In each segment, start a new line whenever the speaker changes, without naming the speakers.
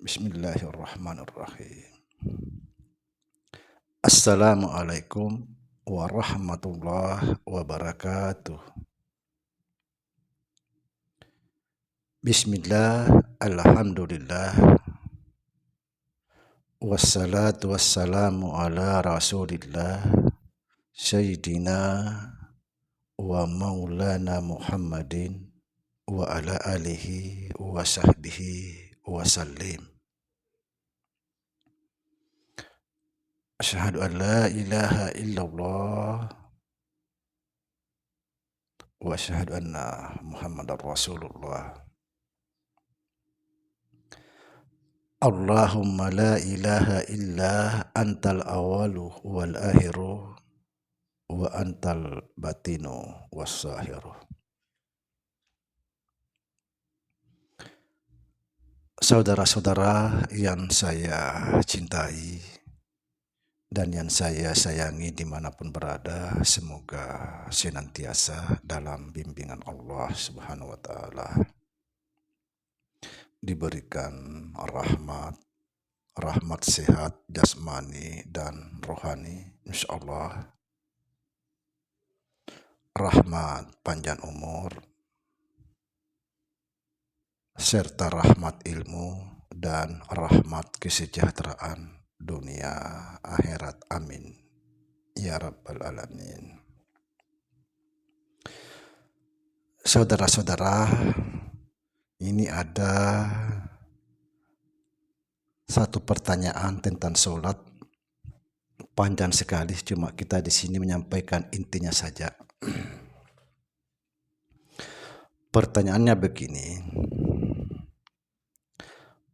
Bismillahirrahmanirrahim. Assalamualaikum warahmatullahi wabarakatuh. Bismillah, alhamdulillah, wassalatu wassalamu ala rasulillah, sayyidina wa maulana Muhammadin wa ala alihi wa sahbihi wa sallim. Asyhadu an la ilaha illallah wa asyhadu anna Muhammadar Rasulullah. Allahumma la ilaha illa antal awalu wal akhiru wa antal batinu was zahiru. Saudara-saudara yang saya cintai dan yang saya sayangi dimanapun berada, semoga senantiasa dalam bimbingan Allah Subhanahu wa Ta'ala, diberikan rahmat sehat jasmani dan rohani, insyaallah, rahmat panjang umur serta rahmat ilmu dan rahmat kesejahteraan dunia akhirat, amin ya rabbal alamin. Saudara-saudara, ini ada satu pertanyaan tentang sholat, panjang sekali, cuma kita di sini menyampaikan intinya saja. Pertanyaannya begini,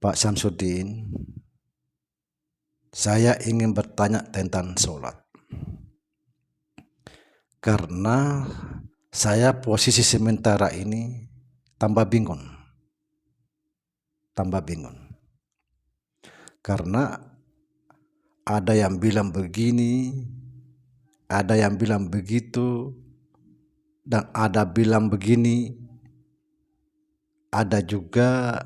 Pak Syamsuddin, saya ingin bertanya tentang sholat karena saya posisi sementara ini tambah bingung karena ada yang bilang begini, ada yang bilang begitu, dan ada bilang begini, ada juga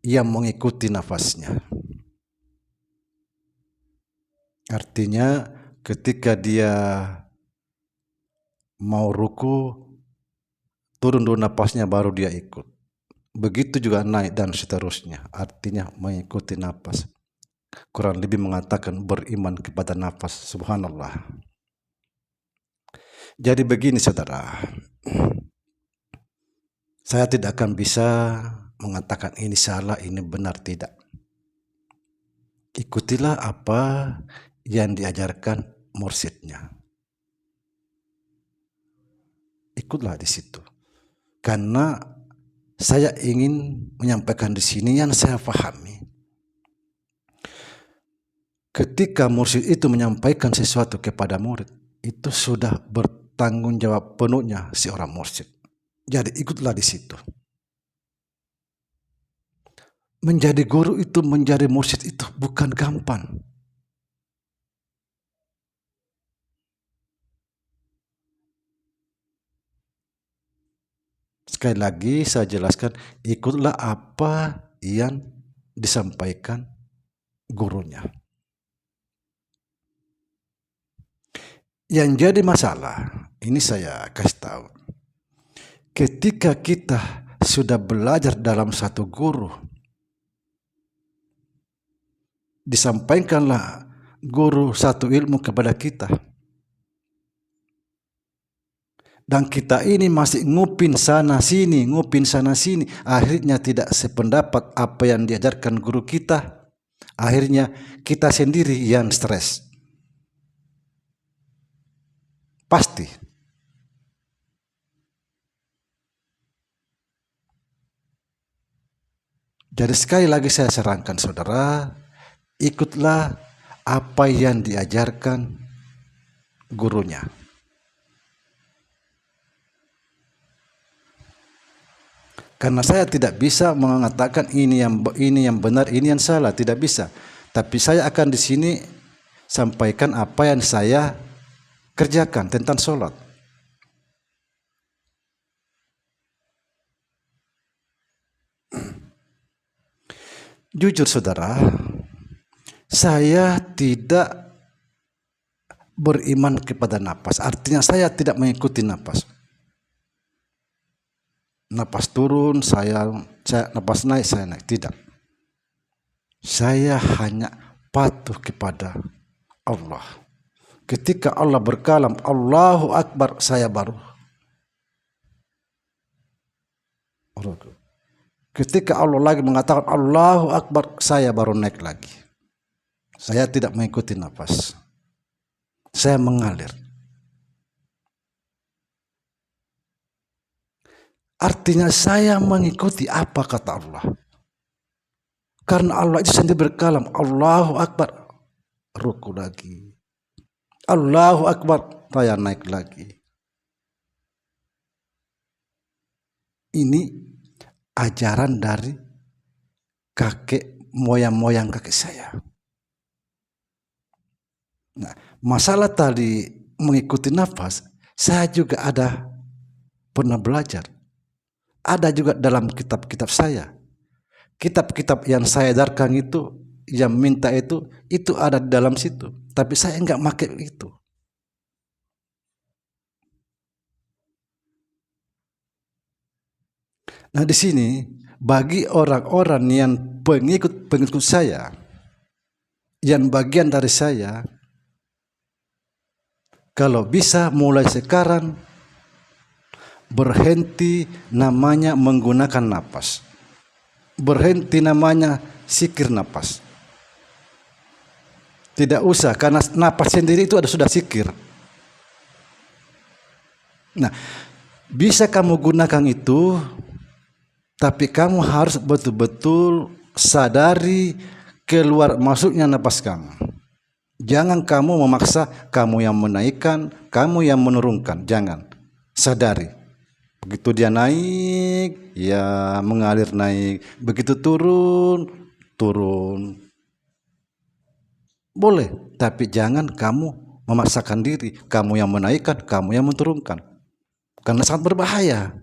yang mengikuti nafasnya. Artinya ketika dia mau ruku, turun dulu napasnya baru dia ikut. Begitu juga naik dan seterusnya. Artinya mengikuti napas. Kurang lebih mengatakan beriman kepada nafas. Subhanallah. Jadi begini saudara, saya tidak akan bisa mengatakan ini salah, ini benar, tidak. Ikutilah apa yang diajarkan mursyidnya. Ikutlah di situ. Karena saya ingin menyampaikan di sini yang saya pahami. Ketika mursyid itu menyampaikan sesuatu kepada murid, itu sudah bertanggung jawab penuhnya si orang mursyid. Jadi ikutlah di situ. Menjadi guru itu, menjadi mursyid itu bukan gampang. Sekali lagi saya jelaskan, ikutlah apa yang disampaikan gurunya. Yang jadi masalah, ini saya kasih tahu, ketika kita sudah belajar dalam satu guru, disampaikanlah guru satu ilmu kepada kita, dan kita ini masih ngupin sana sini, akhirnya tidak sependapat apa yang diajarkan guru kita, akhirnya kita sendiri yang stres. Pasti. Jadi sekali lagi saya sarankan saudara, ikutlah apa yang diajarkan gurunya. Karena saya tidak bisa mengatakan ini yang benar, ini yang salah, tidak bisa. Tapi saya akan di sini sampaikan apa yang saya kerjakan tentang sholat. Jujur saudara, saya tidak beriman kepada napas. Artinya saya tidak mengikuti napas. Napas turun, saya napas naik, saya naik. Tidak. Saya hanya patuh kepada Allah. Ketika Allah berkalam, Allahu Akbar, saya baru. Ketika Allah lagi mengatakan Allahu Akbar, saya baru naik lagi. Saya tidak mengikuti nafas. Saya mengalir. Artinya saya mengikuti apa kata Allah. Karena Allah itu sendiri berkalam, Allahu Akbar, ruku lagi. Allahu Akbar, saya naik lagi. Ini ajaran dari kakek moyang kakek saya. Nah, masalah tadi mengikuti nafas, saya juga ada pernah belajar. Ada juga dalam kitab-kitab saya. Kitab-kitab yang saya edarkan itu, yang minta itu ada di dalam situ. Tapi saya enggak pakai itu. Nah, di sini bagi orang-orang yang pengikut saya, yang bagian dari saya, kalau bisa mulai sekarang berhenti namanya menggunakan napas, berhenti namanya zikir napas. Tidak usah, karena napas sendiri itu sudah zikir. Nah, bisa kamu gunakan itu, tapi kamu harus betul-betul sadari keluar masuknya napas kamu. Jangan kamu memaksa, kamu yang menaikkan, kamu yang menurunkan. Jangan. Sadari. Begitu dia naik, ya mengalir naik. Begitu turun, turun. Boleh, tapi jangan kamu memaksakan diri. Kamu yang menaikkan, kamu yang menurunkan. Karena sangat berbahaya.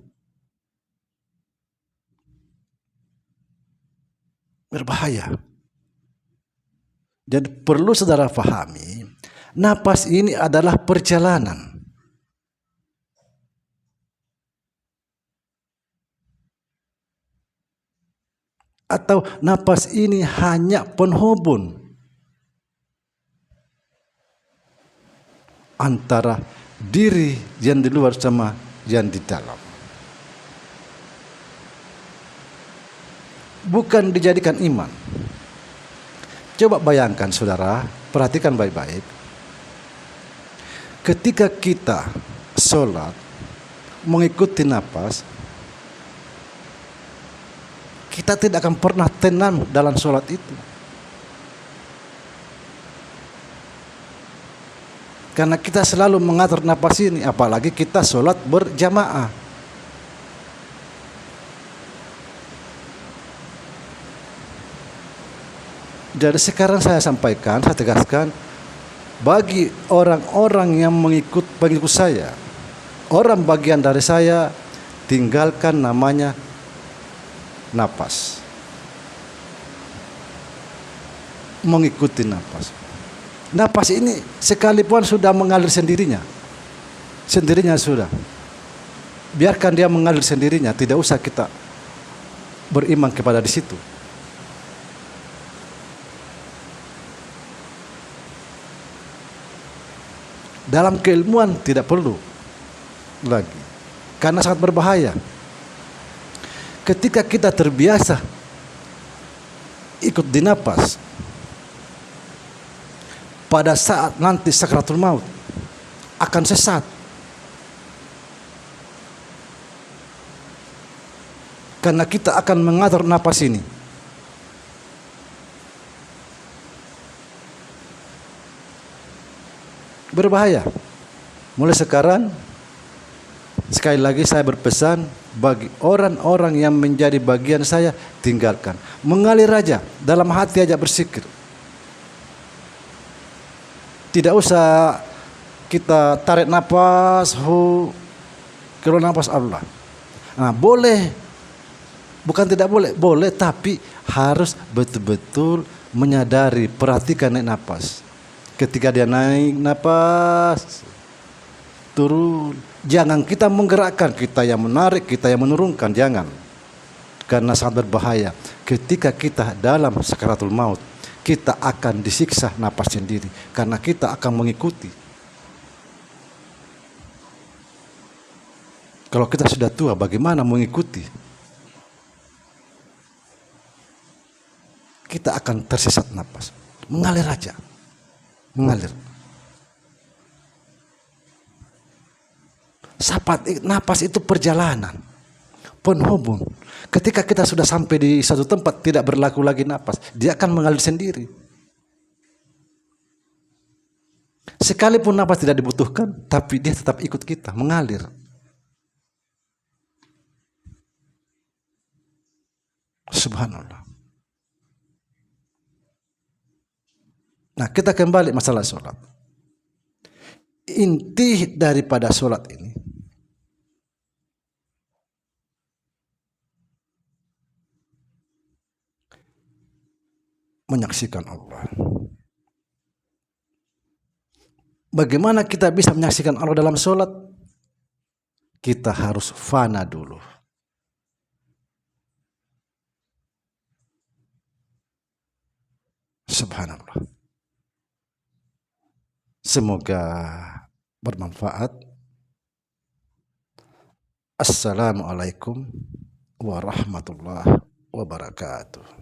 Berbahaya. Jadi perlu saudara pahami, napas ini adalah perjalanan. Atau napas ini hanya penghubung antara diri yang di luar sama yang di dalam. Bukan dijadikan iman. Coba bayangkan saudara, perhatikan baik-baik. Ketika kita sholat mengikuti napas, kita tidak akan pernah tenang dalam sholat itu. Karena kita selalu mengatur napas ini, apalagi kita sholat berjamaah. Jadi sekarang saya sampaikan, saya tegaskan, bagi orang-orang yang pengikut saya, orang bagian dari saya, tinggalkan namanya napas. Mengikuti napas. Napas ini sekalipun sudah mengalir sendirinya. Sendirinya sudah. Biarkan dia mengalir sendirinya, tidak usah kita beriman kepada di situ. Dalam keilmuan tidak perlu lagi, karena sangat berbahaya. Ketika kita terbiasa ikut di napas, pada saat nanti sakratul maut akan sesat. Karena kita akan mengatur napas ini. Berbahaya. Mulai sekarang, sekali lagi saya berpesan bagi orang-orang yang menjadi bagian saya, tinggalkan. Mengalir aja, dalam hati aja bersikir. Tidak usah kita tarik napas, keluar napas Allah. Nah, boleh Bukan tidak boleh, boleh, tapi harus betul-betul menyadari, perhatikan naik napas. Ketika dia naik napas, turun. Jangan kita menggerakkan, kita yang menarik, kita yang menurunkan, jangan. Karena sangat berbahaya. Ketika kita dalam sakaratul maut, kita akan disiksa napas sendiri, karena kita akan mengikuti. Kalau kita sudah tua, bagaimana mengikuti? Kita akan tersesat napas. Mengalir aja. Mengalir. Napas itu perjalanan. Penghubung. Ketika kita sudah sampai di satu tempat, tidak berlaku lagi napas. Dia akan mengalir sendiri. Sekalipun napas tidak dibutuhkan, tapi dia tetap ikut kita, mengalir. Subhanallah. Nah, kita kembali masalah sholat. Inti daripada sholat ini menyaksikan Allah. Bagaimana kita bisa menyaksikan Allah dalam sholat? Kita harus fana dulu. Subhanallah. Semoga bermanfaat. Assalamualaikum warahmatullahi wabarakatuh.